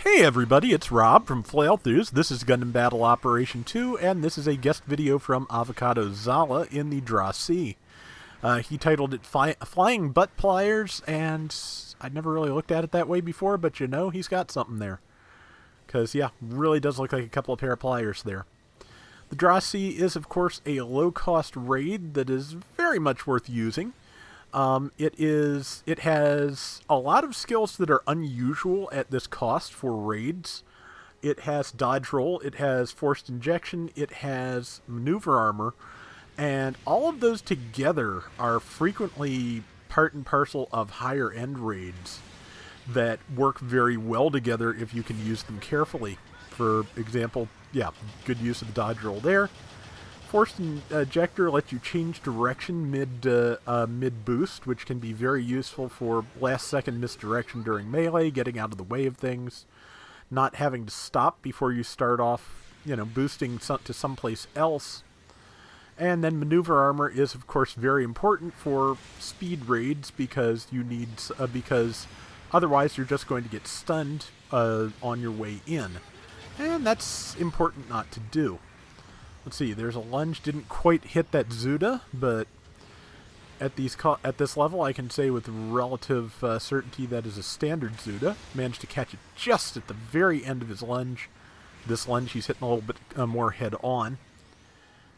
Hey everybody, it's Rob from Flailthroughs. This is Gundam Battle Operation 2, and this is a guest video from Avocado Zala in the Dra-C. He titled it Flying Butt Pliers, and I'd never really looked at it that way before, but you know, he's got something there. Because, yeah, really does look like a couple of pair of pliers there. The Dra-C is, of course, a low-cost raid that is very much worth using. It has a lot of skills that are unusual at this cost for raids. It has dodge roll, it has forced injection, it has maneuver armor, and all of those together are frequently part and parcel of higher end raids that work very well together if you can use them carefully. For example, yeah, good use of the dodge roll there. Forced ejector lets you change direction mid boost, which can be very useful for last second misdirection during melee, getting out of the way of things, not having to stop before you start off, boosting to someplace else. And then maneuver armor is, of course, very important for speed raids because because otherwise you're just going to get stunned on your way in, and that's important not to do. Let's see, there's a lunge, didn't quite hit that Zuda, but at this level I can say with relative certainty that is a standard Zuda. Managed to catch it just at the very end of his lunge. This lunge he's hitting a little bit more head on.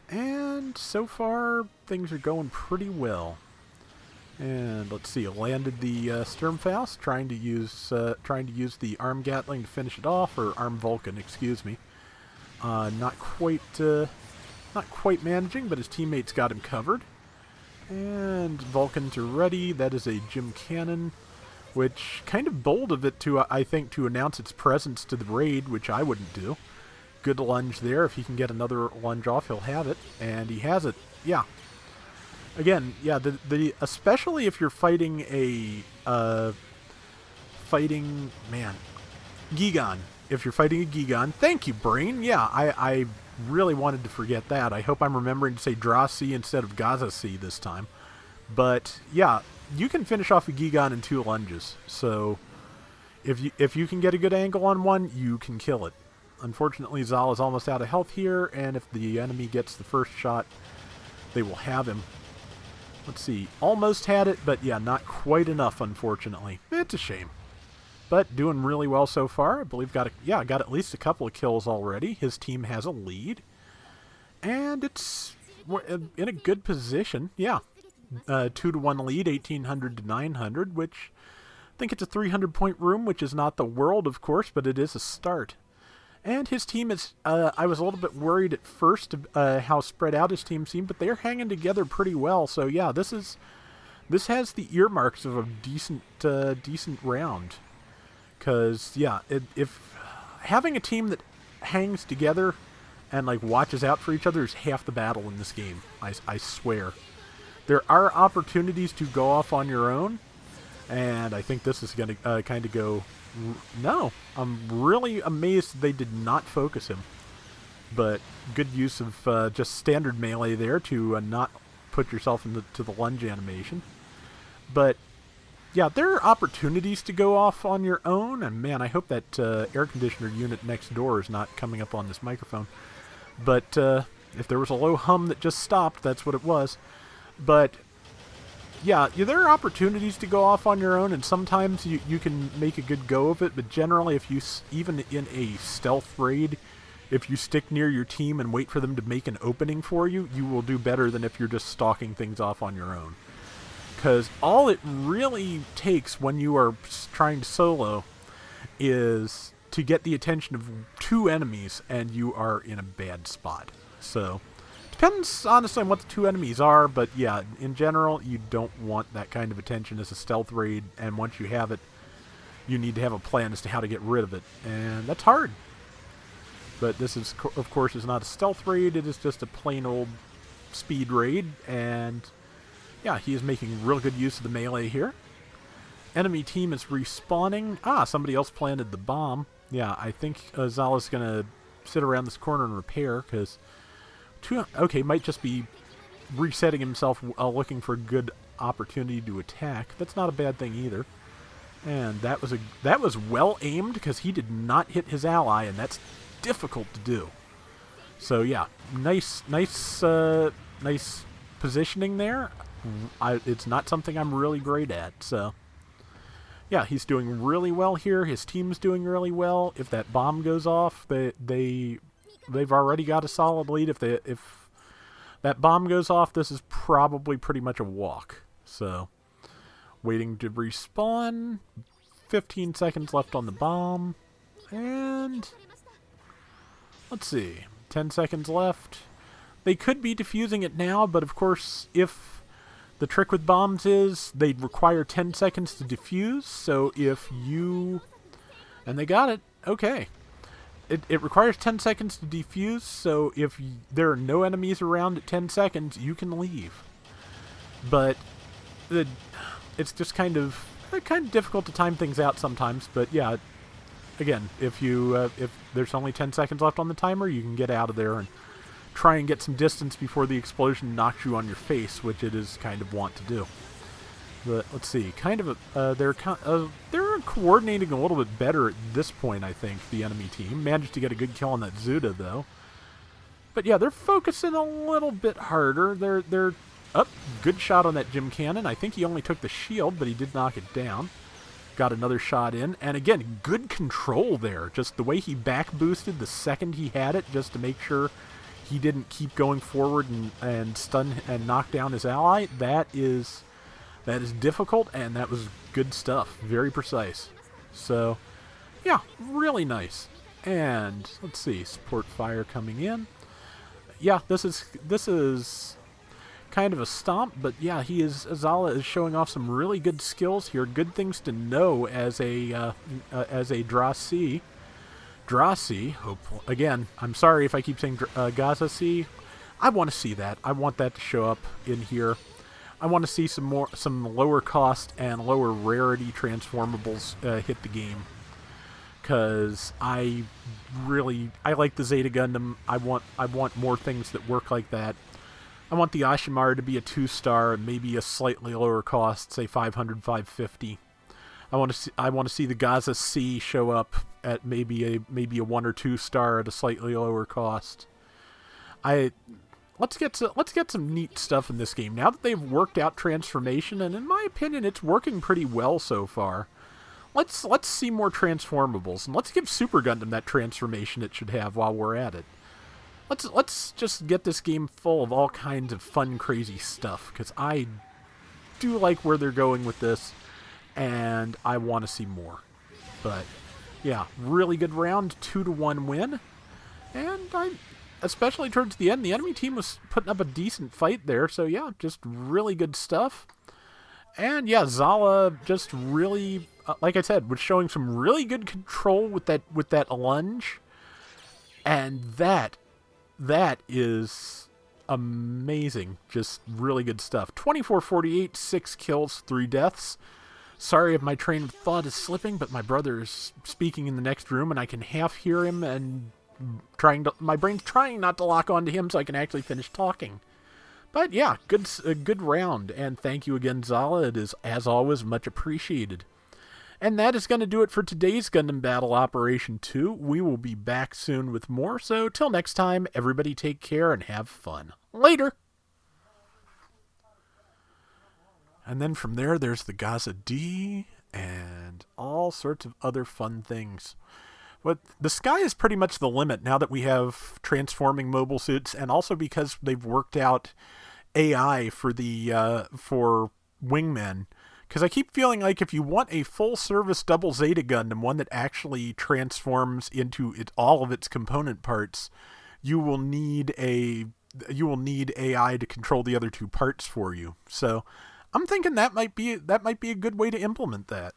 And so far things are going pretty well. And let's see, landed the Sturmfaust, trying to use the Arm Gatling to finish it off, or Arm Vulcan, excuse me. Not quite managing, but his teammates got him covered. And Vulcans are ready. That is a Gym Cannon, which kind of bold of it I think, to announce its presence to the raid, which I wouldn't do. Good lunge there. If he can get another lunge off, he'll have it, and he has it. Yeah. Again, yeah. Especially if you're fighting a Gigan. If you're fighting a Gigan, thank you, Brain. Yeah, I really wanted to forget that. I hope I'm remembering to say Dra-C instead of Gaza-C this time. But yeah, you can finish off a Gigan in 2 lunges. So if you can get a good angle on one, you can kill it. Unfortunately, Zal is almost out of health here, and if the enemy gets the first shot, they will have him. Let's see, almost had it, but yeah, not quite enough, unfortunately. It's a shame. But doing really well so far. I believe got at least a couple of kills already. His team has a lead, and it's in a good position. Yeah, 2-1 lead, 1800 to 900, which I think it's a 300-point room, which is not the world, of course, but it is a start. And his team is. I was a little bit worried at first how spread out his team seemed, but they're hanging together pretty well. So yeah, this has the earmarks of a decent round. Because, yeah, if having a team that hangs together and, watches out for each other is half the battle in this game, I swear. There are opportunities to go off on your own, and I think this is going to kind of go... No, I'm really amazed they did not focus him. But good use of just standard melee there to not put yourself into the lunge animation. But... yeah, there are opportunities to go off on your own, and man, I hope that air conditioner unit next door is not coming up on this microphone. But if there was a low hum that just stopped, that's what it was. But yeah, there are opportunities to go off on your own, and sometimes you can make a good go of it, but generally, even in a stealth raid, if you stick near your team and wait for them to make an opening for you, you will do better than if you're just stalking things off on your own. Because all it really takes when you are trying to solo is to get the attention of 2 enemies, and you are in a bad spot. So, depends honestly on what the 2 enemies are, but yeah, in general, you don't want that kind of attention as a stealth raid, and once you have it, you need to have a plan as to how to get rid of it, and that's hard. But this is, of course, is not a stealth raid, it is just a plain old speed raid, and... yeah, he is making real good use of the melee here. Enemy team is respawning. Somebody else planted the bomb. Yeah, I think Zala's going to sit around this corner and repair, because... okay, might just be resetting himself, looking for a good opportunity to attack. That's not a bad thing either. And that was well aimed because he did not hit his ally, and that's difficult to do. So yeah, nice positioning there. It's not something I'm really great at. So yeah, he's doing really well here. His team's doing really well. If that bomb goes off, they've already got a solid lead. If that bomb goes off, this is probably pretty much a walk. So waiting to respawn. 15 seconds left on the bomb. And let's see. 10 seconds left. They could be defusing it now, but of course, if the trick with bombs is they'd require 10 seconds to defuse, so if you... And they got it. Okay. It requires 10 seconds to defuse, so if there are no enemies around at 10 seconds, you can leave. But it's just kind of difficult to time things out sometimes, but yeah, again, if there's only 10 seconds left on the timer, you can get out of there and try and get some distance before the explosion knocks you on your face, which it is kind of want to do. But let's see, they're coordinating a little bit better at this point. I think the enemy team managed to get a good kill on that Zuda though. But yeah, they're focusing a little bit harder. They're up. Good shot on that Jim Cannon. I think he only took the shield, but he did knock it down. Got another shot in, and again, good control there. Just the way he back boosted the second he had it, just to make sure he didn't keep going forward and stun and knock down his ally. That is difficult, and that was good stuff. Very precise. So, yeah, really nice. And let's see, support fire coming in. Yeah, this is kind of a stomp, but yeah, Azala is showing off some really good skills here. Good things to know as a Dra-C. Dra-C, hopefully. Again, I'm sorry if I keep saying Gaza-C. I want to see that. I want that to show up in here. I want to see some lower cost and lower rarity transformables hit the game, because I like the Zeta Gundam. I want more things that work like that. I want the Ashimaru to be a 2-star and maybe a slightly lower cost, say 500, 550. I want to see the Gaza-C show up at maybe a 1 or 2-star at a slightly lower cost. Let's get some neat stuff in this game now that they've worked out transformation, and in my opinion, it's working pretty well so far. Let's see more transformables, and let's give Super Gundam that transformation it should have while we're at it. Let's just get this game full of all kinds of fun, crazy stuff, because I do like where they're going with this, and I want to see more. But yeah, really good round, 2-1 win, and especially towards the end, the enemy team was putting up a decent fight there. So yeah, just really good stuff. And yeah, Zala just really, like I said, was showing some really good control with that lunge, and that is amazing. Just really good stuff. 24-48, 6 kills, 3 deaths. Sorry if my train of thought is slipping, but my brother is speaking in the next room, and I can half hear him, and my brain's trying not to lock onto him so I can actually finish talking. But yeah, a good round, and thank you again, Zala. It is, as always, much appreciated. And that is going to do it for today's Gundam Battle Operation 2. We will be back soon with more, so till next time, everybody take care and have fun. Later! And then from there's the Gaza D, and all sorts of other fun things. But the sky is pretty much the limit now that we have transforming mobile suits, and also because they've worked out AI for wingmen. Because I keep feeling like if you want a full-service double Zeta Gundam, one that actually transforms into all of its component parts, you will need AI to control the other 2 parts for you. So I'm thinking that might be a good way to implement that.